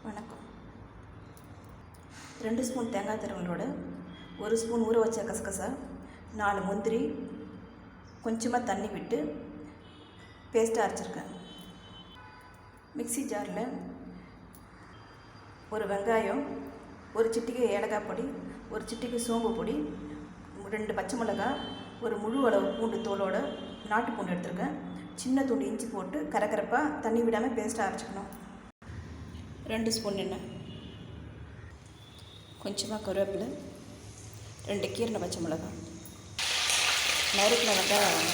வணக்கம். 2 ஸ்பூன் தேங்காய் துருவலோட 1 ஸ்பூன் ஊற வச்ச கசகசா, 4 முந்திரி, கொஞ்சமாக தண்ணி விட்டு பேஸ்ட்டாக அரைச்சிருக்கேன். மிக்ஸி ஜாரில் ஒரு வெங்காயம், ஒரு சிட்டிகை ஏலக்காய் பொடி, ஒரு சிட்டிகை சோம்பு பொடி, 2 பச்சை மிளகாய், ஒரு முழு அளவு பூண்டு தோலோட நாட்டு பூண்டு எடுத்துருக்கேன். சின்ன துண்டு இஞ்சி போட்டு கரகரப்பாக தண்ணி விடாமல் பேஸ்ட்டாக அரைச்சிக்கணும். 2 ஸ்பூன் எண்ணெய், கொஞ்சமாக கருவேப்பிலை, 2 கீரைன பச்சை மிளகாய், நறுக்கின வெங்காயம்,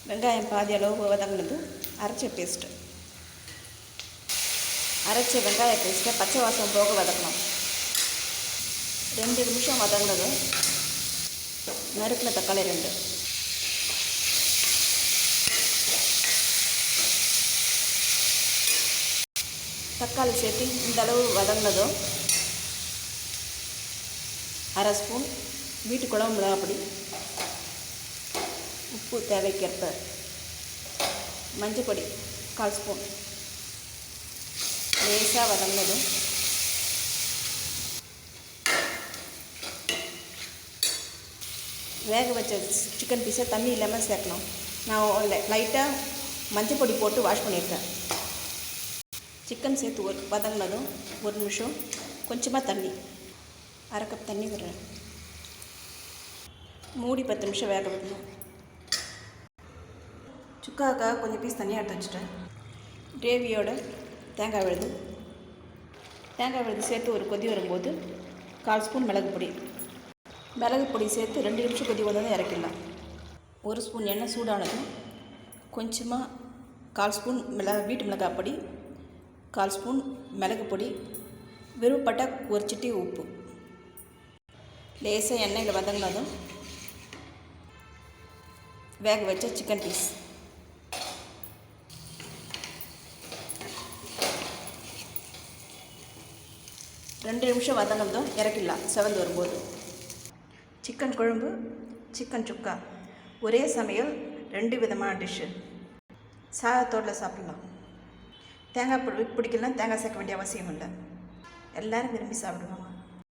வெங்காயம் பாதி அளவு வதங்கினது அரைச்ச பேஸ்ட்டு. அரைச்ச வெங்காய பேஸ்ட்டை பச்சை வாசம் போக வதக்கணும். 2 நிமிஷம் வதங்கினது நறுக்கின தக்காளி 2, தக்காளி சேர்த்து இந்த அளவு வதங்கினதும் 1/2 ஸ்பூன் வீட்டு குழம்பு மிளகாப்பொடி, உப்பு தேவைக்கேற்ப, மஞ்சப்பொடி 1/4 ஸ்பூன் லேசாக வதங்கினதும் வேக வச்ச சிக்கன் பீஸை தண்ணி இல்லாமல் சேர்க்கணும். நான் லைட்டாக மஞ்சப்பொடி போட்டு வாஷ் பண்ணியிருக்கேன். சிக்கன் சேர்த்து வதங்கினதும் 1 நிமிஷம் கொஞ்சமாக தண்ணி, 1/2 கப் தண்ணி விடுறேன். மூடி 10 நிமிஷம் வேக விடணும். சுக்காக்காக கொஞ்சம் பீஸ் தண்ணியாக எடுத்து வச்சுட்டேன். கிரேவியோட தேங்காய் விழுது சேர்த்து ஒரு கொதி வரும்போது 1/4 ஸ்பூன் மிளகு பொடி சேர்த்து 2 நிமிஷம் கொதி வந்ததும் இறக்கிடலாம். 1 ஸ்பூன் எண்ணெய் சூடானதும் கொஞ்சமாக 1/4 ஸ்பூன் வீட்டு மிளகாய் பொடி, 1/4 ஸ்பூன் மிளகு பொடி, விருப்பப்பட்ட ஒரு சிட்டி உப்பு, லேசாக எண்ணெயில் வதங்கினதும் வேக வச்ச சிக்கன் பீஸ், ரெண்டு நிமிஷம் வதங்கினதும் இறக்கிடலாம். செவந்து வரும்போது சிக்கன் குழம்பு, சிக்கன் சுக்கா ஒரே சமையல், 2 விதமான டிஷ்ஷு. சாதத்தோடு சாப்பிட்லாம். தேங்காய் பிடிக்கலாம், தேங்காய் சேர்க்க வேண்டிய அவசியம் இல்லை. எல்லோரும் விரும்பி சாப்பிடுவாங்க.